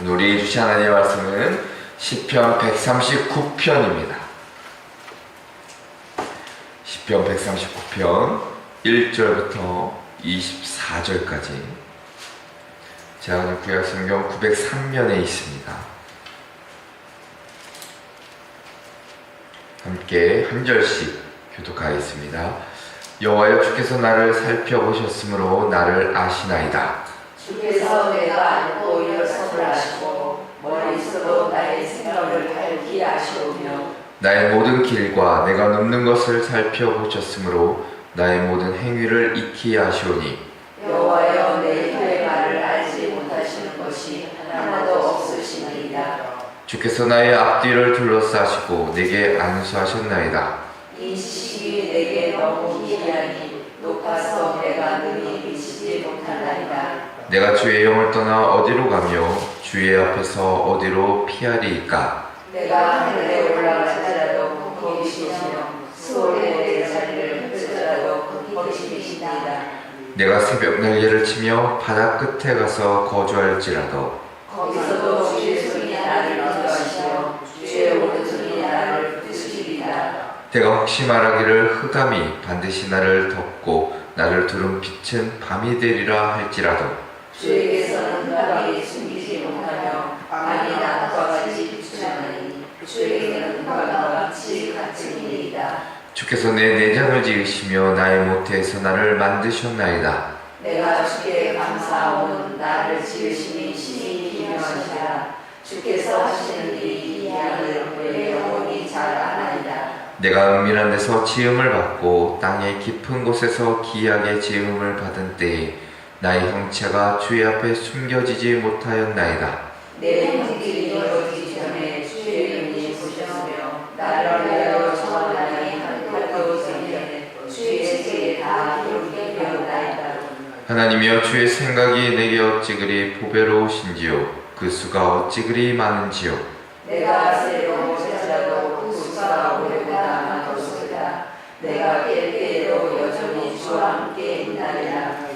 우리 주신 하나님의 말씀은 시편 139편입니다. 시편 139편 1절부터 24절까지 제가 오늘 구약성경 903면에 있습니다. 함께 한 절씩 교독하겠습니다. 여호와여, 주께서 나를 살펴보셨으므로 나를 아시나이다. 주께서 내가 알고 일어섬을 아시고 머릿속으로 나의 생각을 밝히 아시오며 나의 모든 길과 내가 눕는 것을 살펴보셨으므로 나의 모든 행위를 익히 아시오니 여호와여, 내 혀의 말을 알지 못하시는 것이 하나도 없으시니이다. 주께서 나의 앞뒤를 둘러싸시고 내게 안수하셨나이다. 이 지식이 내게 너무 기이하니 높아서 내가 능히 미치지 못하나이다. 내가 주의 영을 떠나 어디로 가며 주의 앞에서 어디로 피하리이까? 내가 하늘에 올라갈지라도 거기 계시며 수월에 내 자리를 펼쳐라도 거기 계시니이다. 내가 새벽 날개를 치며 바다 끝에 가서 거주할지라도 거기서도 주의 손이 나를 인도하시며 주의 오른손이 나를 붙드시리이다. 내가 혹시 말하기를 흑암이 반드시 나를 덮고 나를 두른 빛은 밤이 되리라 할지라도 주에게서는 흑암이 숨기지 못하며 밤이 낮과 같이 비추나니 주에게는 흑암과 빛이 같으니이다. 주께서 내 내장을 지으시며 나의 모태에서 나를 만드셨나이다. 내가 주께 감사하오는 나를 지으심이 심히 기묘하시라. 주께서 하시는 일이 기이함을 내 영혼이 잘 아나이다. 내가 은밀한 데서 지음을 받고 땅의 깊은 곳에서 기이하게 지음을 받은 때에 나의 형체가 주의 앞에 숨겨지지 못하였나이다. 내 형질이 이루어지기 전에 주의 눈이 보셨으며 나를 위하여 정하나니 한 발도 전에 주의 세계에 다 기록이 되었나이다. 하나님이여, 주의 생각이 내게 어찌 그리 보배로우신지요, 그 수가 어찌 그리 많은지요. 내가 새로 모자라도 그 수가 오래보다 많았소이다. 내가 깰 때에도 여전히 주와 함께 있나이다.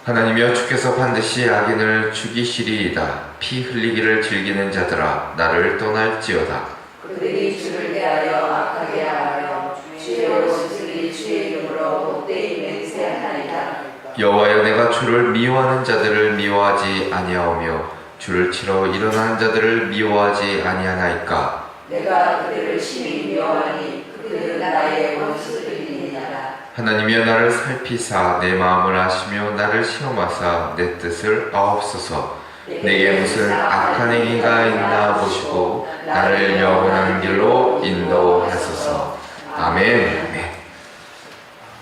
하나님이여, 주께서 반드시 악인을 죽이시리이다. 피 흘리기를 즐기는 자들아, 나를 떠날지어다. 그들이 주를 대하여 악하게 하여 주의 오른손이 주의 이름으로 복되이 맹세하나이다. 여호와여, 내가 주를 미워하는 자들을 미워하지 아니하오며 주를 치러 일어나는 자들을 미워하지 아니하나이까? 내가 그들을 심히 미워하니 그들은 나의 원수들이니라. 하나님이여, 나를 살피사 내 마음을 아시며 나를 시험하사 내 뜻을 아옵소서. 내게 무슨 악한 행위가 있나 보시고 나를 영원한 길로 인도하소서. 아멘.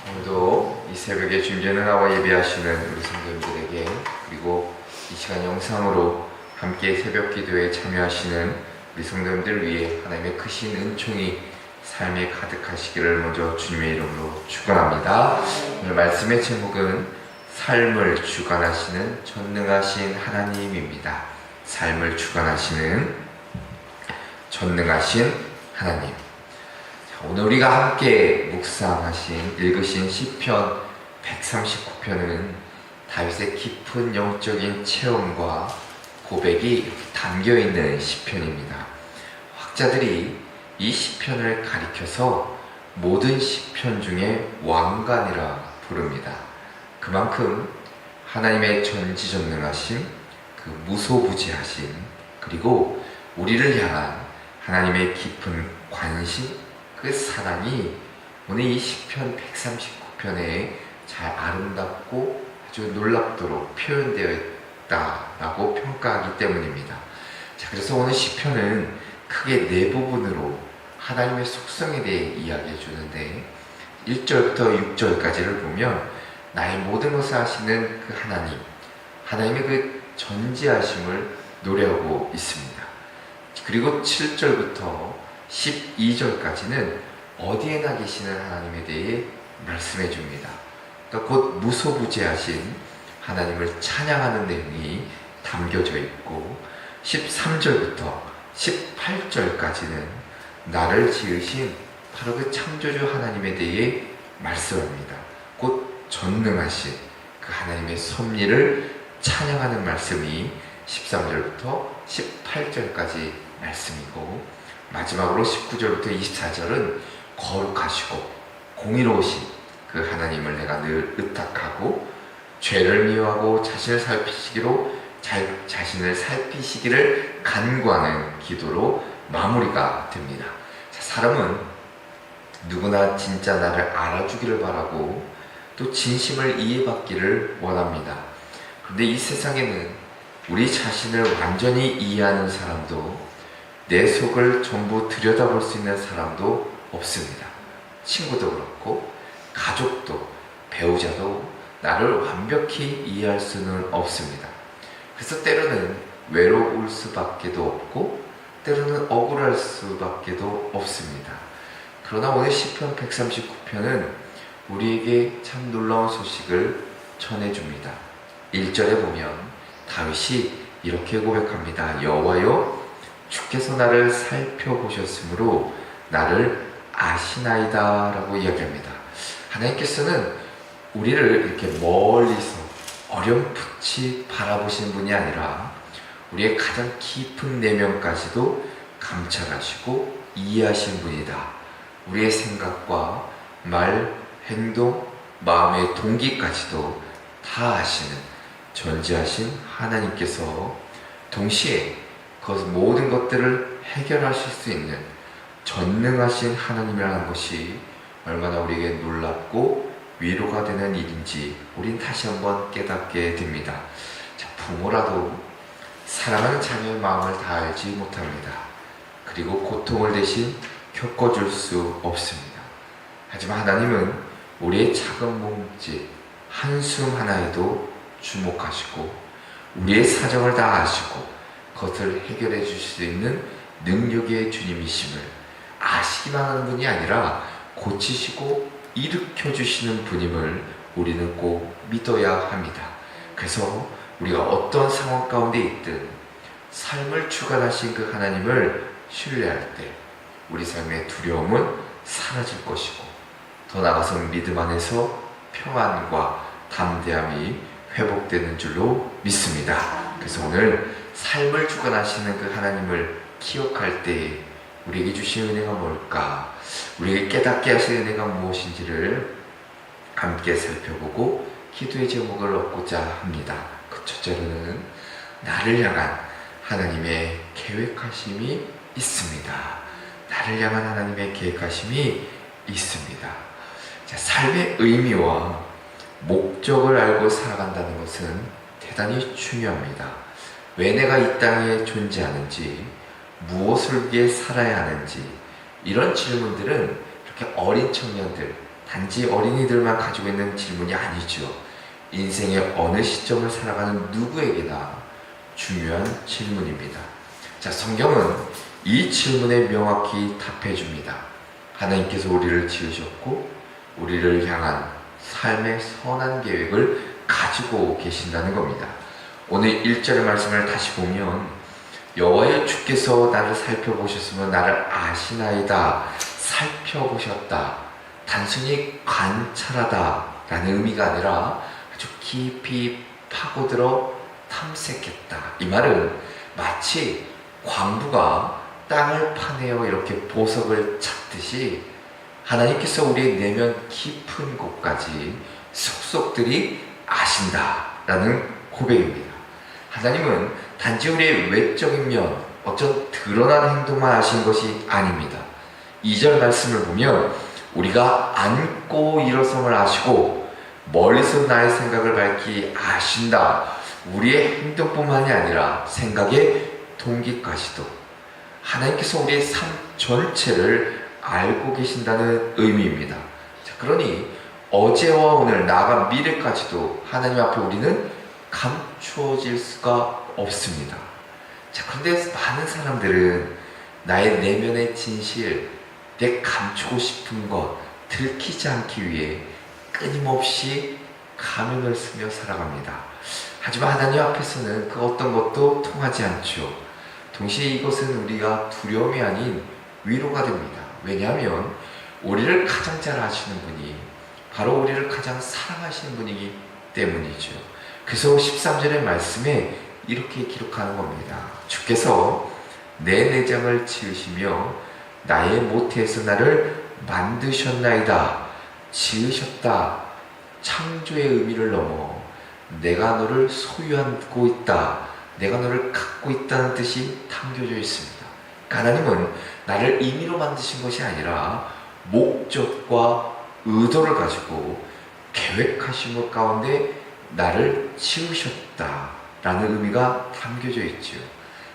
오늘도 이 새벽에 주님의 나와 예배하시는 우리 성도님들에게, 그리고 이 시간 영상으로 함께 새벽 기도에 참여하시는 우리 성도님들 위해 하나님의 크신 은총이 삶에 가득하시기를 먼저 주님의 이름으로 축원합니다. 오늘 말씀의 제목은 삶을 주관하시는 전능하신 하나님입니다. 삶을 주관하시는 전능하신 하나님. 오늘 우리가 함께 읽으신 시편 139편은 다윗의 깊은 영적인 체험과 고백이 담겨있는 시편입니다. 학자들이 이 시편을 가리켜서 모든 시편 중에 왕관이라 부릅니다. 그만큼 하나님의 전지전능하심, 그 무소부지하심, 그리고 우리를 향한 하나님의 깊은 관심, 그 사랑이 오늘 이 시편 139편에 잘 아름답고 아주 놀랍도록 표현되어 있다라고 평가하기 때문입니다. 자, 그래서 오늘 시편은 크게 네 부분으로 하나님의 속성에 대해 이야기해 주는데, 1절부터 6절까지를 보면 나의 모든 것을 아시는 그 하나님의 그 전지하심을 노래하고 있습니다. 그리고 7절부터 12절까지는 어디에나 계시는 하나님에 대해 말씀해 줍니다. 그러니까 곧 무소부지하신 하나님을 찬양하는 내용이 담겨져 있고, 13절부터 18절까지는 나를 지으신 바로 그 창조주 하나님에 대해 말씀합니다. 곧 전능하신 그 하나님의 섭리를 찬양하는 말씀이 13절부터 18절까지 말씀이고, 마지막으로 19절부터 24절은 거룩하시고 공의로우신 그 하나님을 내가 늘 의탁하고 죄를 미워하고 자신을 살피시기를 간구하는 기도로 마무리가 됩니다. 자, 사람은 누구나 진짜 나를 알아주기를 바라고 또 진심을 이해받기를 원합니다. 그런데 이 세상에는 우리 자신을 완전히 이해하는 사람도 내 속을 전부 들여다볼 수 있는 사람도 없습니다. 친구도 그렇고 가족도 배우자도 나를 완벽히 이해할 수는 없습니다. 그래서 때로는 외로울 수밖에도 없고 때로는 억울할 수밖에도 없습니다. 그러나 오늘 시편 139편은 우리에게 참 놀라운 소식을 전해줍니다. 1절에 보면 다윗이 이렇게 고백합니다. 여호와여, 주께서 나를 살펴보셨으므로 나를 아시나이다 라고 이야기합니다. 하나님께서는 우리를 이렇게 멀리서 어렴풋이 바라보시는 분이 아니라 우리의 가장 깊은 내면까지도 감찰하시고 이해하시는 분이다. 우리의 생각과 말, 행동, 마음의 동기까지도 다 아시는 전지하신 하나님께서 동시에 그 모든 것들을 해결하실 수 있는 전능하신 하나님이라는 것이 얼마나 우리에게 놀랍고 위로가 되는 일인지 우린 다시 한번 깨닫게 됩니다. 자, 부모라도 사랑하는 자녀의 마음을 다 알지 못합니다. 그리고 고통을 대신 겪어줄 수 없습니다. 하지만 하나님은 우리의 작은 몸짓, 한숨 하나에도 주목하시고 우리의 사정을 다 아시고 그것을 해결해 주실 수 있는 능력의 주님이심을 아시기만 하는 분이 아니라 고치시고 일으켜 주시는 분임을 우리는 꼭 믿어야 합니다. 그래서 우리가 어떤 상황 가운데 있든 삶을 주관하신 그 하나님을 신뢰할 때 우리 삶의 두려움은 사라질 것이고 더 나아가서 믿음 안에서 평안과 담대함이 회복되는 줄로 믿습니다. 그래서 오늘 삶을 주관하시는 그 하나님을 기억할 때에 우리에게 주신 은혜가 뭘까? 우리에게 깨닫게 하신 은혜가 무엇인지를 함께 살펴보고 기도의 제목을 얻고자 합니다. 그 첫째로는 나를 향한 하나님의 계획하심이 있습니다. 나를 향한 하나님의 계획하심이 있습니다. 자, 삶의 의미와 목적을 알고 살아간다는 것은 대단히 중요합니다. 왜 내가 이 땅에 존재하는지, 무엇을 위해 살아야 하는지, 이런 질문들은 이렇게 어린 청년들, 단지 어린이들만 가지고 있는 질문이 아니죠. 인생의 어느 시점을 살아가는 누구에게나 중요한 질문입니다. 자, 성경은 이 질문에 명확히 답해 줍니다. 하나님께서 우리를 지으셨고 우리를 향한 삶의 선한 계획을 가지고 계신다는 겁니다. 오늘 1절의 말씀을 다시 보면 여호와여, 주께서 나를 살펴보셨으면 나를 아시나이다. 살펴보셨다. 단순히 관찰하다 라는 의미가 아니라 아주 깊이 파고들어 탐색했다. 이 말은 마치 광부가 땅을 파내어 이렇게 보석을 찾듯이 하나님께서 우리의 내면 깊은 곳까지 속속들이 아신다라는 고백입니다. 하나님은 단지 우리의 외적인 면, 어떤 드러난 행동만 아시는 것이 아닙니다. 2절 말씀을 보면 우리가 앉고 일어섬을 아시고 멀리서 나의 생각을 밝히 아신다. 우리의 행동뿐만이 아니라 생각의 동기까지도 하나님께서 우리의 삶 전체를 알고 계신다는 의미입니다. 자, 그러니 어제와 오늘, 나아가 미래까지도 하나님 앞에 우리는 감추어질 수가 없습니다. 자, 그런데 많은 사람들은 나의 내면의 진실, 내 감추고 싶은 것 들키지 않기 위해 끊임없이 가면을 쓰며 살아갑니다. 하지만 하나님 앞에서는 그 어떤 것도 통하지 않죠. 동시에 이것은 우리가 두려움이 아닌 위로가 됩니다. 왜냐하면 우리를 가장 잘 아시는 분이 바로 우리를 가장 사랑하시는 분이기 때문이죠. 그래서 13절의 말씀에 이렇게 기록하는 겁니다. 주께서 내 내장을 지으시며 나의 모태에서 나를 만드셨나이다. 지으셨다. 창조의 의미를 넘어 내가 너를 소유하고 있다. 내가 너를 갖고 있다는 뜻이 담겨져 있습니다. 하나님은 나를 임의로 만드신 것이 아니라 목적과 의도를 가지고 계획하신 것 가운데 나를 지으셨다라는 의미가 담겨져 있지요.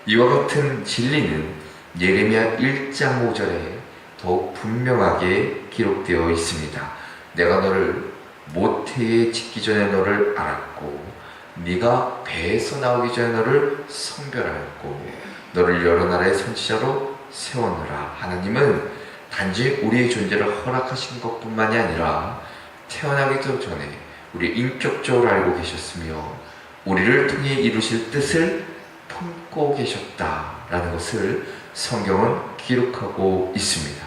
이와 같은 진리는 예레미야 1장 5절에 더욱 분명하게 기록되어 있습니다. 내가 너를 모태에 짓기 전에 너를 알았고 네가 배에서 나오기 전에 너를 성별하였고 너를 여러 나라의 선지자로 세웠노라. 하나님은 단지 우리의 존재를 허락하신 것뿐만이 아니라 태어나기도 전에 우리 인격적으로 알고 계셨으며 우리를 통해 이루실 뜻을 품고 계셨다라는 것을 성경은 기록하고 있습니다.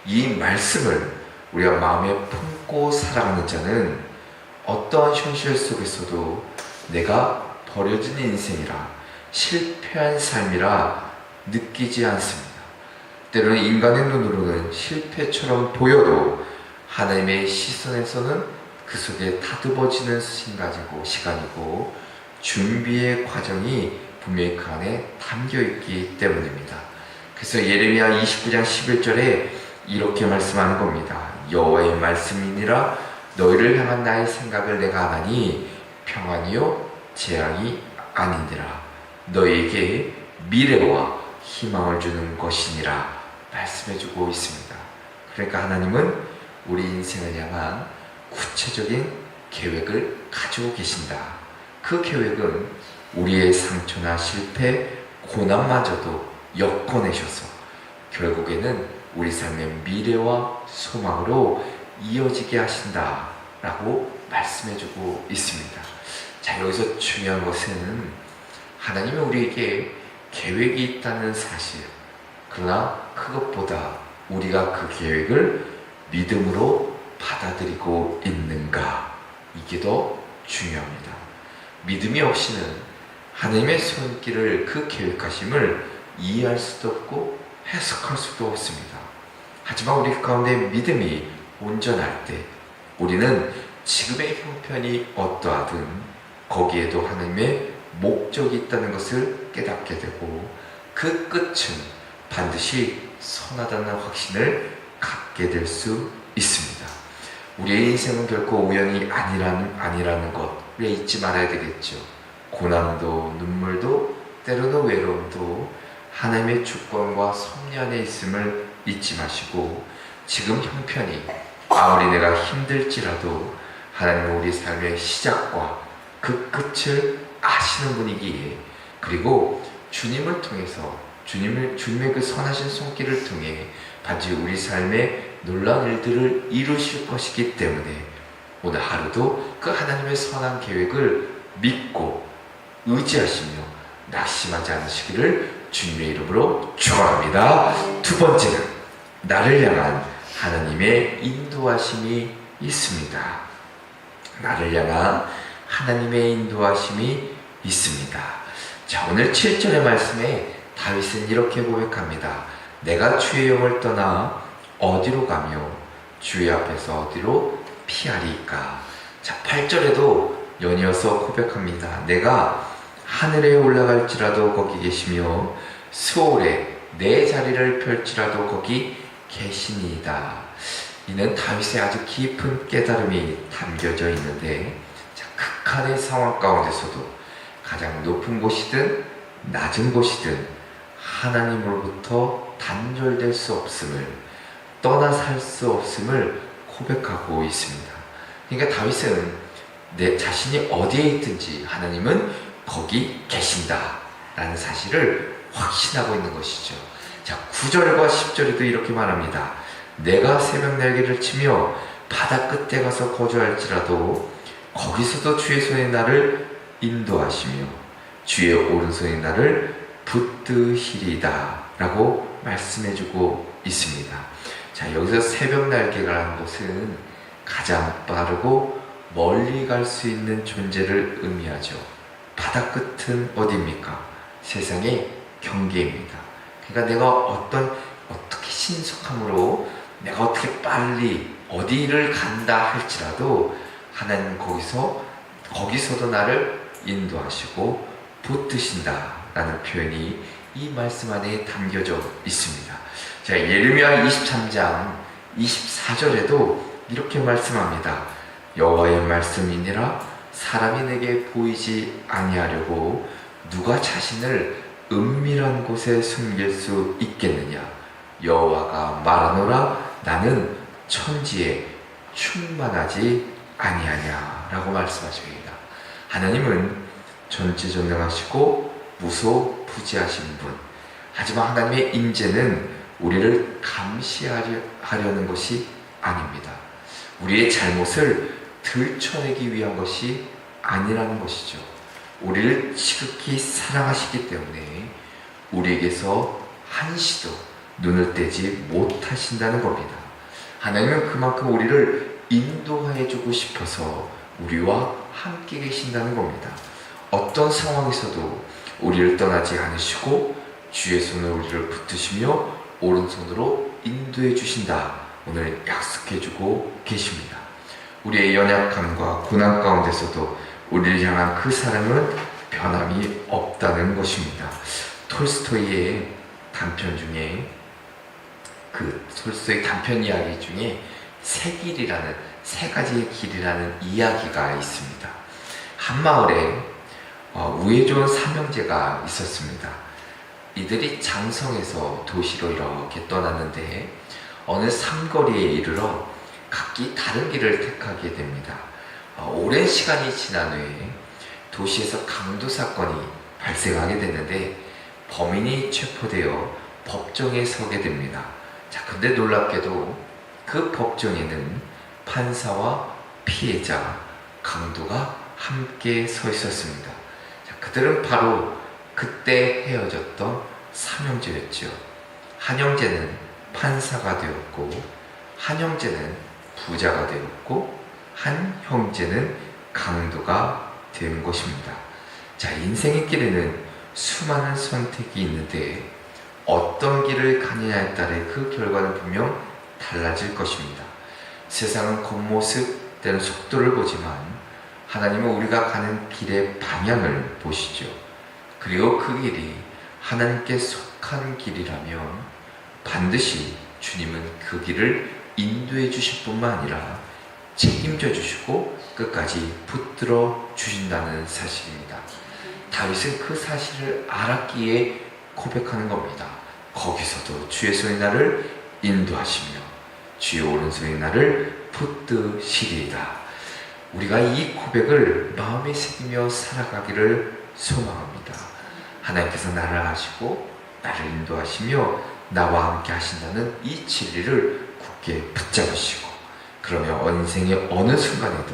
이 말씀을 우리가 마음에 품고 살아가는 자는 어떠한 현실 속에서도 내가 버려진 인생이라 실패한 삶이라 느끼지 않습니다. 때로는 인간의 눈으로는 실패처럼 보여도 하나님의 시선에서는 그 속에 다듬어지는 시간이고 준비의 과정이 분명히 그 안에 담겨있기 때문입니다. 그래서 예레미야 29장 11절에 이렇게 말씀하는 겁니다. 여호와의 말씀이니라 너희를 향한 나의 생각을 내가 아나니 평안이요 재앙이 아니니라. 너희에게 미래와 희망을 주는 것이니라 말씀해주고 있습니다. 그러니까 하나님은 우리 인생을 향한 구체적인 계획을 가지고 계신다. 그 계획은 우리의 상처나 실패, 고난마저도 엮어내셔서 결국에는 우리 삶의 미래와 소망으로 이어지게 하신다라고 말씀해주고 있습니다. 자, 여기서 중요한 것은 하나님이 우리에게 계획이 있다는 사실, 그러나 그것보다 우리가 그 계획을 믿음으로 받아들이고 있는가, 이게 더 중요합니다. 믿음이 없이는 하나님의 손길을, 그 계획하심을 이해할 수도 없고 해석할 수도 없습니다. 하지만 우리 가운데 믿음이 온전할 때 우리는 지금의 형편이 어떠하든 거기에도 하나님의 목적이 있다는 것을 깨닫게 되고 그 끝은 반드시 선하다는 확신을 갖게 될 수 있습니다. 우리의 인생은 결코 우연이 아니라는 것 우리 잊지 말아야 되겠죠. 고난도 눈물도 때로는 외로움도 하나님의 주권과 섭리 안에 있음을 잊지 마시고 지금 형편이 아무리 내가 힘들지라도 하나님은 우리 삶의 시작과 그 끝을 아시는 분이기에 그리고 주님을 통해서 주님의 그 선하신 손길을 통해 반드시 우리 삶의 놀라운 일들을 이루실 것이기 때문에 오늘 하루도 그 하나님의 선한 계획을 믿고 의지하시며 낙심하지 않으시기를 주님의 이름으로 축원합니다. 두 번째는 나를 향한 하나님의 인도하심이 있습니다. 나를 향한 하나님의 인도하심이 있습니다. 자, 오늘 7절의 말씀에 다윗은 이렇게 고백합니다. 내가 주의 영을 떠나 어디로 가며 주의 앞에서 어디로 피하리까. 자, 8절에도 연이어서 고백합니다. 내가 하늘에 올라갈지라도 거기 계시며 수월에 내 자리를 펼지라도 거기 계시니이다. 이는 다윗의 아주 깊은 깨달음이 담겨져 있는데, 자, 극한의 상황 가운데서도 가장 높은 곳이든 낮은 곳이든 하나님으로부터 단절될 수 없음을, 떠나 살 수 없음을 고백하고 있습니다. 그러니까 다윗은 내 자신이 어디에 있든지 하나님은 거기 계신다 라는 사실을 확신하고 있는 것이죠. 자, 9절과 10절에도 이렇게 말합니다. 내가 새벽 날개를 치며 바다 끝에 가서 거주할지라도 거기서도 주의 손이 나를 인도하시며 주의 오른손이 나를 붙드시리다 라고 말씀해주고 있습니다. 자, 여기서 새벽 날개라는 것은 가장 빠르고 멀리 갈 수 있는 존재를 의미하죠. 바다 끝은 어디입니까? 세상의 경계입니다. 그러니까 내가 어떻게 신속함으로 내가 어떻게 빨리 어디를 간다 할지라도 하나님은 거기서도 나를 인도하시고 붙드신다 라는 표현이 이 말씀 안에 담겨져 있습니다. 자, 예레미야 23장 24절에도 이렇게 말씀합니다. 여호와의 말씀이니라 사람이 내게 보이지 아니하려고 누가 자신을 은밀한 곳에 숨길 수 있겠느냐. 여호와가 말하노라 나는 천지에 충만하지 아니하냐 라고 말씀하십니다. 하나님은 전지전능하시고 무소부지하신 분, 하지만 하나님의 임재는 우리를 감시하려는 것이 아닙니다. 우리의 잘못을 들춰내기 위한 것이 아니라는 것이죠. 우리를 지극히 사랑하시기 때문에 우리에게서 한시도 눈을 떼지 못하신다는 겁니다. 하나님은 그만큼 우리를 인도해 주고 싶어서 우리와 함께 계신다는 겁니다. 어떤 상황에서도 우리를 떠나지 않으시고 주의 손으로 우리를 붙드시며 오른손으로 인도해 주신다. 오늘 약속해 주고 계십니다. 우리의 연약함과 고난 가운데서도 우리를 향한 그 사랑은 변함이 없다는 것입니다. 톨스토이의 단편 중에 톨스토이 단편 이야기 중에 세 가지의 길이라는 이야기가 있습니다. 한 마을에 우애 좋은 삼형제가 있었습니다. 이들이 장성에서 도시로 이렇게 떠났는데 어느 삼거리에 이르러 각기 다른 길을 택하게 됩니다. 오랜 시간이 지난 후에 도시에서 강도 사건이 발생하게 됐는데 범인이 체포되어 법정에 서게 됩니다. 자, 근데 놀랍게도 그 법정에는 판사와 피해자, 강도가 함께 서 있었습니다. 자, 그들은 바로 그때 헤어졌던 삼형제였죠. 한 형제는 판사가 되었고, 한 형제는 부자가 되었고, 한 형제는 강도가 된 것입니다. 자, 인생의 길에는 수많은 선택이 있는데 어떤 길을 가느냐에 따라 그 결과는 분명 달라질 것입니다. 세상은 겉모습 때는 속도를 보지만 하나님은 우리가 가는 길의 방향을 보시죠. 그리고 그 길이 하나님께 속한 길이라면 반드시 주님은 그 길을 인도해 주실 뿐만 아니라 책임져 주시고 끝까지 붙들어 주신다는 사실입니다. 다윗은 그 사실을 알았기에 고백하는 겁니다. 거기서도 주의 손이 나를 인도하시며 주의 오른손이 나를 붙드시리이다. 우리가 이 고백을 마음에 새기며 살아가기를 소망합니다. 하나님께서 나를 아시고 나를 인도하시며 나와 함께 하신다는 이 진리를 굳게 붙잡으시고, 그러면 인생의 어느 순간에도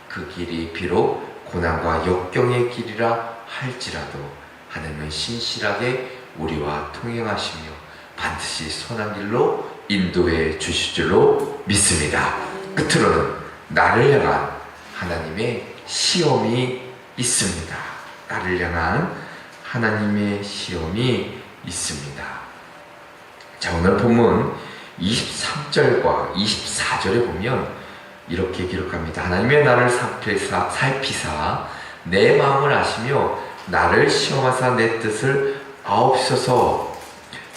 그 길이 비록 고난과 역경의 길이라 할지라도 하나님은 신실하게 우리와 통행하시며 반드시 선한 길로 인도해 주실 줄로 믿습니다. 끝으로는 나를 향한 하나님의 시험이 있습니다. 나를 향한 하나님의 시험이 있습니다. 자, 오늘 본문 23절과 24절에 보면 이렇게 기록합니다. 하나님의 나를 살피사 내 마음을 아시며 나를 시험하사 내 뜻을 아옵소서.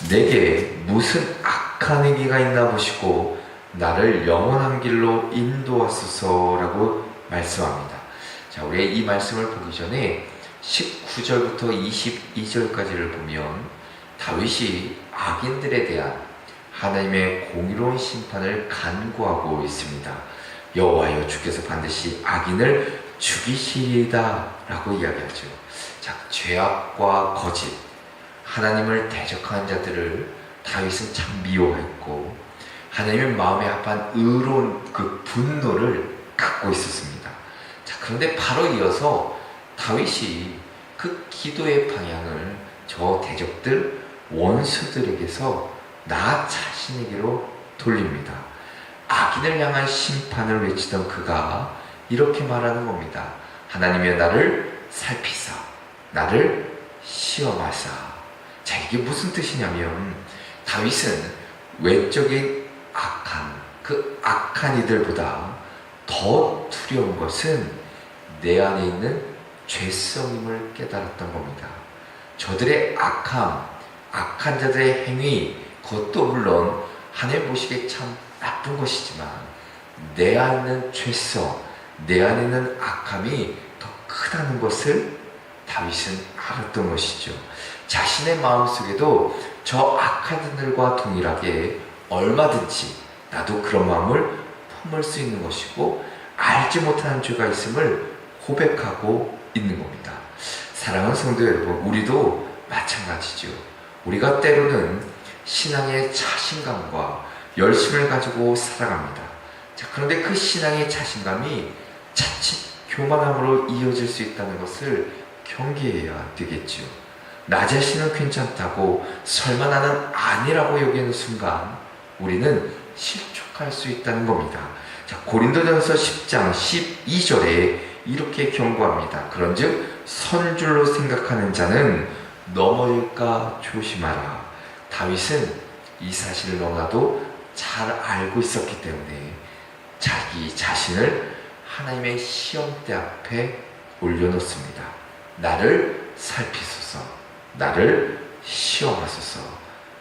내게 무슨 악한 행위가 있나 보시고 나를 영원한 길로 인도하소서라고 말씀합니다. 자, 우리 이 말씀을 보기 전에 19절부터 22절까지를 보면 다윗이 악인들에 대한 하나님의 공의로운 심판을 간구하고 있습니다. 여호와여, 주께서 반드시 악인을 죽이시리이다 라고 이야기하죠. 자, 죄악과 거짓, 하나님을 대적하는 자들을 다윗은 참 미워했고 하나님의 마음에 합한 의로운 그 분노를 갖고 있었습니다. 자, 그런데 바로 이어서 다윗이 그 기도의 방향을 저 대적들, 원수들에게서 나 자신에게로 돌립니다. 악인을 향한 심판을 외치던 그가 이렇게 말하는 겁니다. 하나님의 나를 살피사 나를 시험하사. 자, 이게 무슨 뜻이냐면 다윗은 외적인 그 악한 이들보다 더 두려운 것은 내 안에 있는 죄성임을 깨달았던 겁니다. 저들의 악한 자들의 행위, 그것도 물론 하나님 보시기에 참 나쁜 것이지만 내 안에 있는 죄성, 내 안에 있는 악함이 더 크다는 것을 다윗은 알았던 것이죠. 자신의 마음속에도 저 악한 자들과 동일하게 얼마든지 나도 그런 마음을 품을 수 있는 것이고 알지 못하는 죄가 있음을 고백하고 있는 겁니다. 사랑하는 성도 여러분, 우리도 마찬가지죠. 우리가 때로는 신앙의 자신감과 열심을 가지고 살아갑니다. 자, 그런데 그 신앙의 자신감이 자칫 교만함으로 이어질 수 있다는 것을 경계해야 되겠죠. 나 자신은 괜찮다고 설마 나는 아니라고 여기는 순간 우리는 실족할 수 있다는 겁니다. 자, 고린도전서 10장 12절에 이렇게 경고합니다. 그런즉 선줄로 생각하는 자는 넘어질까 조심하라. 다윗은 이 사실을 너무나도 잘 알고 있었기 때문에 자기 자신을 하나님의 시험대 앞에 올려놓습니다. 나를 살피소서, 나를 시험하소서.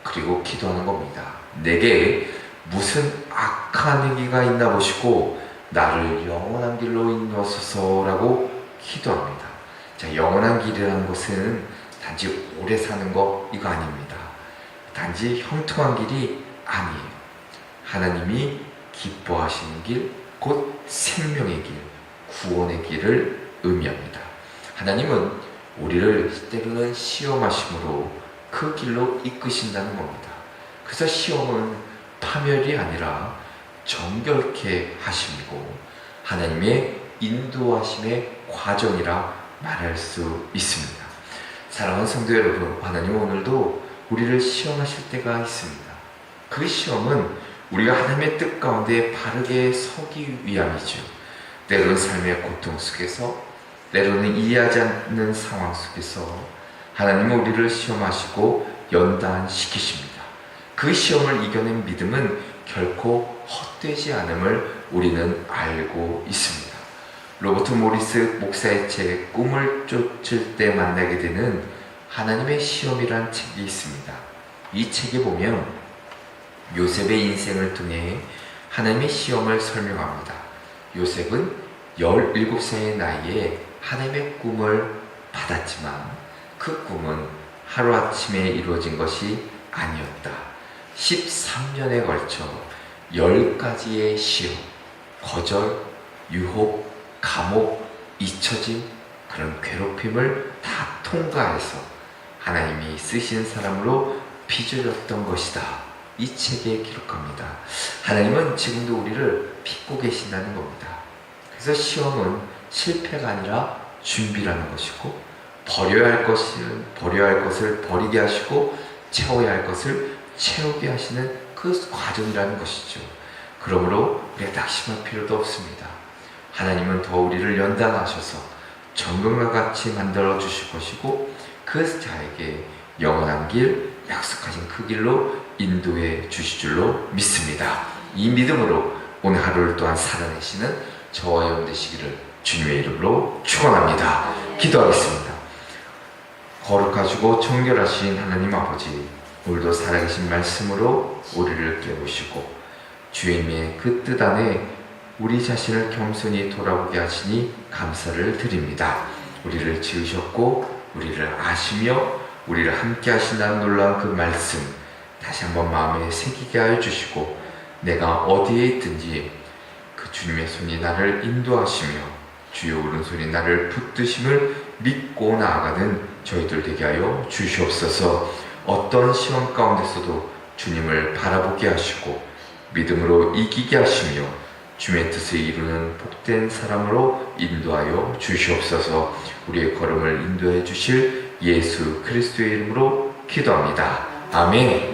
그리고 기도하는 겁니다. 내게 무슨 악한 행위가 있나 보시고 나를 영원한 길로 인도하소서라고 기도합니다. 자, 영원한 길이라는 것은 단지 오래 사는 거 이거 아닙니다. 단지 형통한 길이 아니에요. 하나님이 기뻐하시는 길, 곧 생명의 길, 구원의 길을 의미합니다. 하나님은 우리를 때로는 시험하심으로 그 길로 이끄신다는 겁니다. 그래서 시험은 파멸이 아니라 정결케 하심이고 하나님의 인도하심의 과정이라 말할 수 있습니다. 사랑하는 성도 여러분, 하나님은 오늘도 우리를 시험하실 때가 있습니다. 그 시험은 우리가 하나님의 뜻 가운데 바르게 서기 위함이죠. 때로는 삶의 고통 속에서, 때로는 이해하지 않는 상황 속에서 하나님은 우리를 시험하시고 연단시키십니다. 그 시험을 이겨낸 믿음은 결코 헛되지 않음을 우리는 알고 있습니다. 로버트 모리스 목사의 책 꿈을 쫓을 때 만나게 되는 하나님의 시험이란 책이 있습니다. 이 책에 보면 요셉의 인생을 통해 하나님의 시험을 설명합니다. 요셉은 17세의 나이에 하나님의 꿈을 받았지만 그 꿈은 하루아침에 이루어진 것이 아니었다. 13년에 걸쳐 10가지의 시험, 거절, 유혹, 감옥, 잊혀짐, 그런 괴롭힘을 다 통과해서 하나님이 쓰시는 사람으로 빚어졌던 것이다. 이 책에 기록합니다. 하나님은 지금도 우리를 빚고 계신다는 겁니다. 그래서 시험은 실패가 아니라 준비라는 것이고 버려야 할 것을 버리게 하시고 채워야 할 것을 채우게 하시는 그 과정이라는 것이죠. 그러므로 우리가 낙심할 필요도 없습니다. 하나님은 더 우리를 연단하셔서 정금과 같이 만들어 주실 것이고 그 자에게 영원한 길, 약속하신 그 길로 인도해 주실 줄로 믿습니다. 이 믿음으로 오늘 하루를 또한 살아내시는 저와 여러분 되시기를 주님의 이름으로 축원합니다. 기도하겠습니다. 거룩하시고 정결하신 하나님 아버지, 오늘도 살아계신 말씀으로 우리를 깨우시고 주님의 그 뜻 안에 우리 자신을 겸손히 돌아보게 하시니 감사를 드립니다. 우리를 지으셨고 우리를 아시며 우리를 함께 하신다는 놀라운 그 말씀 다시 한번 마음에 새기게 하여 주시고 내가 어디에 있든지 그 주님의 손이 나를 인도하시며 주의 오른손이 나를 붙드심을 믿고 나아가는 저희들 되게 하여 주시옵소서. 어떤 시험 가운데서도 주님을 바라보게 하시고 믿음으로 이기게 하시며 주의 뜻을 이루는 복된 사람으로 인도하여 주시옵소서. 우리의 걸음을 인도해 주실 예수 그리스도의 이름으로 기도합니다. 아멘.